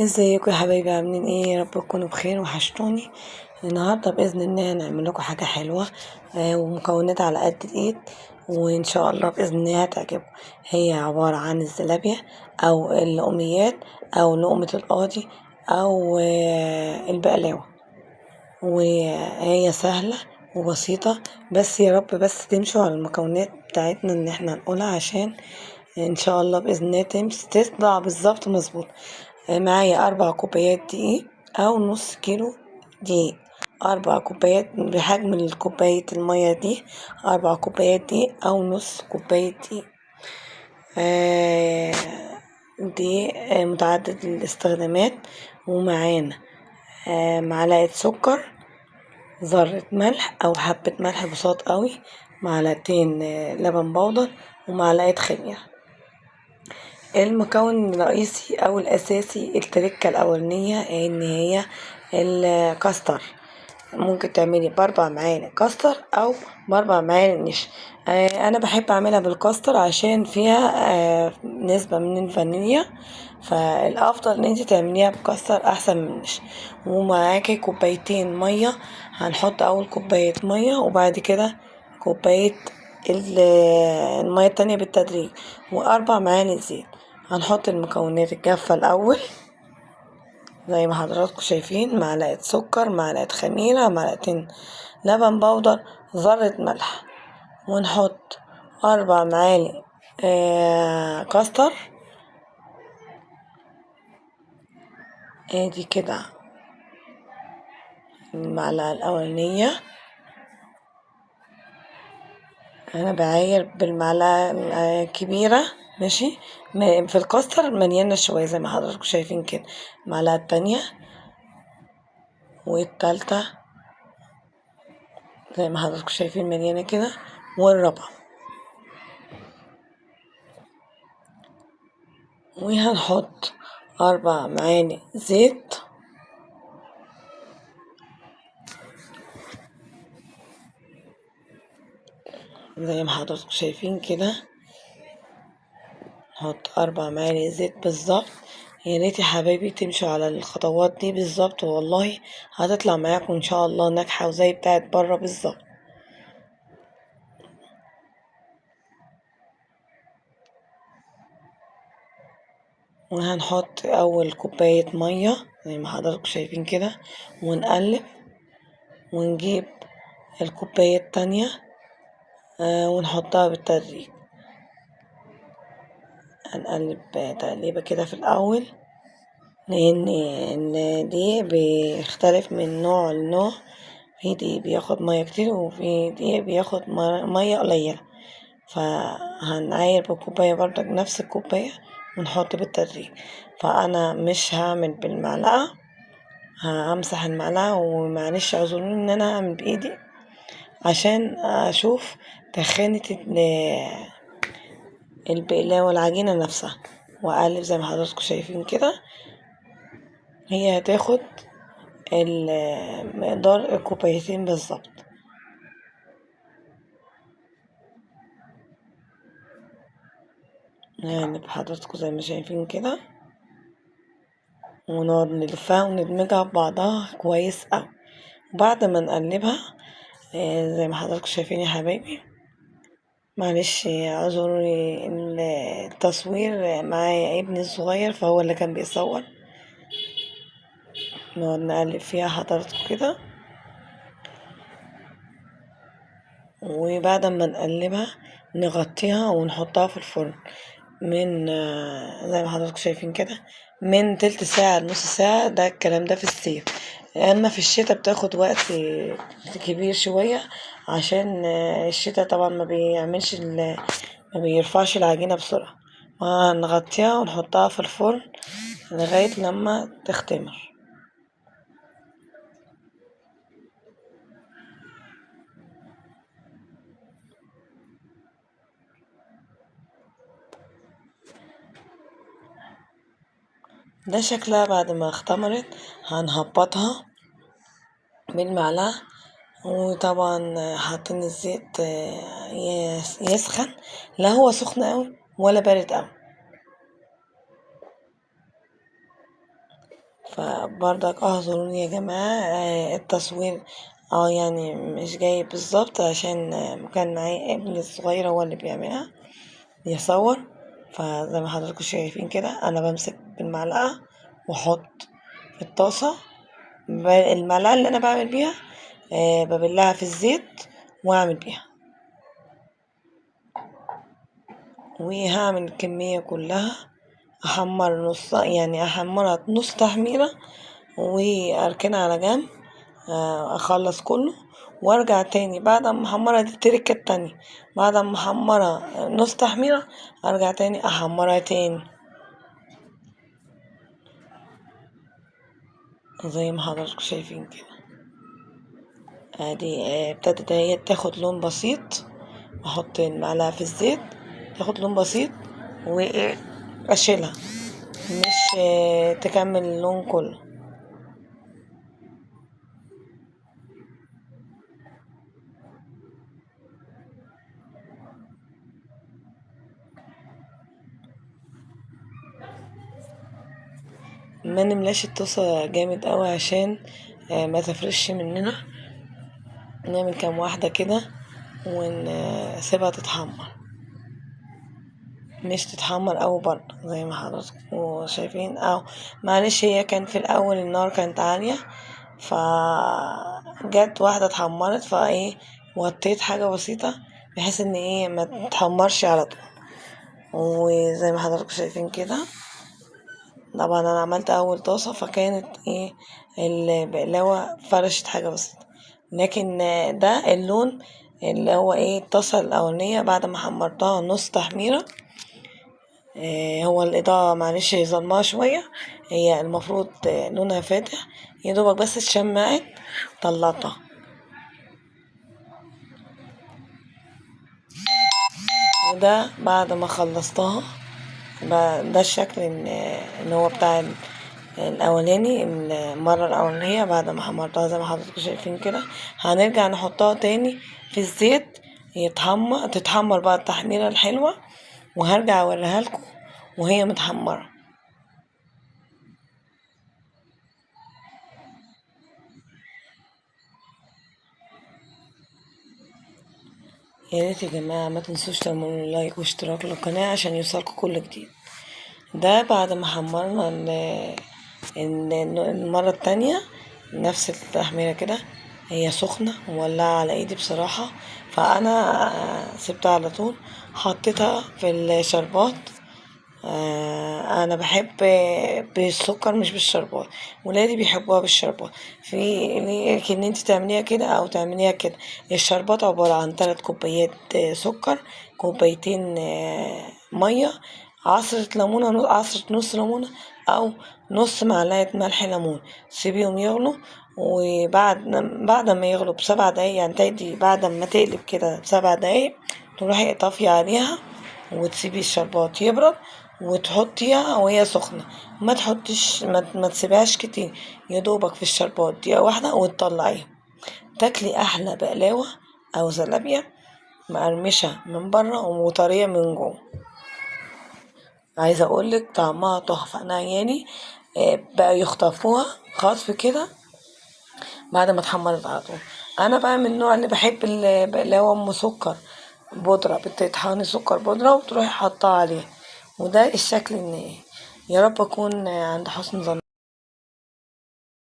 ازيكم يا حبايبي، عاملين ايه؟ يا رب تكونوا بخير، وحشتوني. النهارده باذن الله هنعمل لكم حاجه حلوه، ومكونات على قد الايد، وان شاء الله باذن الله هتعجبكم. هي عباره عن الزلابيه او اللقميات او لقمه القاضي او البقلاوه. وهي سهله وبسيطه، بس يا رب بس تمشوا على المكونات بتاعتنا ان احنا نقولها، عشان ان شاء الله باذن الله تطلع بالظبط مظبوط. معايا 4 كوبايات دقيق او نص كيلو دقيق. 4 كوبايات بحجم الكوباية المية دي. 4 كوبايات دقيق او نص كوباية دقيق. آه دقيق متعدد الاستخدامات. ومعانا معلقة سكر، ذرة ملح او حبة ملح بساط قوي، معلقتين لبن بودر، ومعلقة خميرة. المكون الرئيسي او الاساسي، التركة الاولانية، ان هي الكاستر. ممكن تعملي ب4 معالق كاستر او ب4 معالق نشا. انا بحب اعملها بالكاستر عشان فيها نسبة من الفانيليا، فالافضل ان انت تعمليها بكاستر احسن من النشا. ومعاكي كوبايتين مية، هنحط اول كوباية مية وبعد كده كوباية المية التانية بالتدريج، و4 معالق زيت. هنحط المكونات الجافة الأول زي ما حضراتكم شايفين: معلقة سكر، معلقة خميرة، معلقتين لبن بودر، ذرة ملح. ونحط 4 معالق كاستر. ادي كده المعلقة الأولانية. أنا بعاير بالمعلقة الكبيرة، ماشي. في الكاستر مليانة شوية زي ما حضراتكم شايفين كده. المعلقة التانية والتالتة زي ما حضراتكم شايفين مليانة كده، والرابعة. وهنحط 4 معالق زيت، زي ما حضراتكم شايفين كده. نحط 4 معالق زيت بالظبط. يا ريت يا حبايبي تمشوا على الخطوات دي بالظبط، والله هتطلع معاكم ان شاء الله ناجحة وزي بتاعت بره بالظبط. وهنحط اول كوباية مية زي ما حضراتكم شايفين كده، ونقلب. ونجيب الكوباية التانية ونحطها بالتدريج. هنقلب تقليبة كده في الأول، لأن دي بيختلف من نوع لنوع. في دي بياخد مية كتير، وفي دي بياخد مية قليلة. فهنعاير بالكوباية برضك نفس الكوباية، ونحط بالتدريج. فأنا مش هعمل بالمعلقة، همسح المعلقة، ومعلش اعذروني ان انا هعمل بايدي عشان اشوف تخانة البقلاوة والعجينة نفسها، واقلب زي ما حضراتكم شايفين كده. هي هتاخد مقدار الكوبايتين بالظبط. يعني حضراتكم زي ما شايفين كده، ونقعد نلفها وندمجها ببعضها كويس اوي. وبعد ما نقلبها زي ما حضراتكم شايفين يا حبايبي، معلش اعذروني التصوير معايا ابني الصغير فهو اللي كان بيصور. نقعد نقلب فيها حضراتكم كده، وبعد ما نقلبها نغطيها ونحطها في الفرن من زي ما حضراتكم شايفين كده من تلت ساعة لنص ساعة. ده الكلام ده في الصيف. اما في الشتاء بتاخد وقت كبير شوية، عشان الشتاء طبعا ما بيرفعش العجينة بسرعة. وهنغطيها ونحطها في الفرن لغاية لما تختمر. ده شكلها بعد ما اختمرت. هنهبطها بالمعلقة. وطبعا حاطين الزيت يسخن، لا هو سخن اوي ولا بارد اوي. فبرضك اعذروني يا جماعة، التصوير يعني مش جاي بالظبط عشان كان معايا ابني الصغير هو اللي بيعملها يصور. فزي ما حضراتكم شايفين كده انا بمسك بالمعلقة واحط في الطاسة المعلقة اللي انا بعمل بيها، ببلها في الزيت واعمل بيها، وهعمل الكمية كلها احمر نص، يعني احمرها نص تحميرة واركنها على جنب، اخلص كله وارجع تاني بعد ما احمرها. دي التركة التانية، بعد ما احمرها نص تحميرة ارجع تاني احمرها تاني زي ما حضراتكم شايفين كده. ادي ابتدت هي تاخد لون بسيط، احط المعلقة في الزيت تاخد لون بسيط وايه اشيلها، مش تكمل اللون كله. ما نملاش الطاسة جامد قوي عشان ما تفرش مننا، نعمل كام واحدة كده ونسيبها تتحمر، مش تتحمر أوي برضه زي ما حضراتكم شايفين. أو معلش هي كان في الأول النار كانت عالية، فجت واحدة اتحمرت فايه وطيت حاجة بسيطة بحيث ان ايه ما تتحمرش على طول. وزي ما حضراتكم شايفين كده طبعا انا عملت اول طاسة فكانت ايه البقلاوة فرشت حاجة بسيطة، لكن ده اللون اللي هو ايه الطاسة الاولانية بعد ما حمرتها نص تحميرة. هو الإضاءة معلش ظلمها شوية، هي المفروض لونها فاتح يا دوبك بس اتشمعت طلعتها. وده بعد ما خلصتها ده الشكل ان هو بتاع الاولاني المرة الاولانية بعد ما حمرتها زي ما حضراتكم شايفين كده. هنرجع نحطها تاني في الزيت تتحمر بقى التحميرة الحلوة، وهرجع اوريها لكم وهي متحمرة. يا ريت يا جماعة ما تنسوش تعملوا لايك واشتراك للقناة عشان يوصلكوا كل جديد. ده بعد ما حمرنا المرة التانية نفس التحميرة كده، هي سخنة مولعة على ايدي بصراحة، فانا سبتها على طول حطيتها في الشربات. انا بحب بالسكر مش بالشربات، ولادي بيحبوها بالشربات. في ليك ان انت تعمليها كده او تعمليها كده. الشربات عبارة عن 3 كوبايات سكر، كوبايتين مية، عصرة ليمونة، عصرة نص ليمونة او نص معلقة ملح ليمون، سيبيهم يغلوا. بعد ما يغلوا ب7 دقايق، يعني تدي بعد ما تقلب كده ب7 دقايق تروحي طافية عليها وتسيبي الشربات يبرد وتحطيها وهي سخنة. ما تحطيش ما تسيبهاش كتير، يا دوبك في الشربات دقيقة واحدة وتطلعيها. تاكلي احلى بقلاوة او زلابية مقرمشة من بره وطرية من جوه. عايزة اقولك طعمها تحفة. انا عيالي بقى يخطفوها خطف كده بعد ما اتحمرت على طول. انا بقى من النوع اللي بحب البقلاوة ام سكر بودرة، بتطحني سكر بودرة وتروحي حاطاه عليها، وده الشكل النهائي. يا رب اكون عند حسن ظن.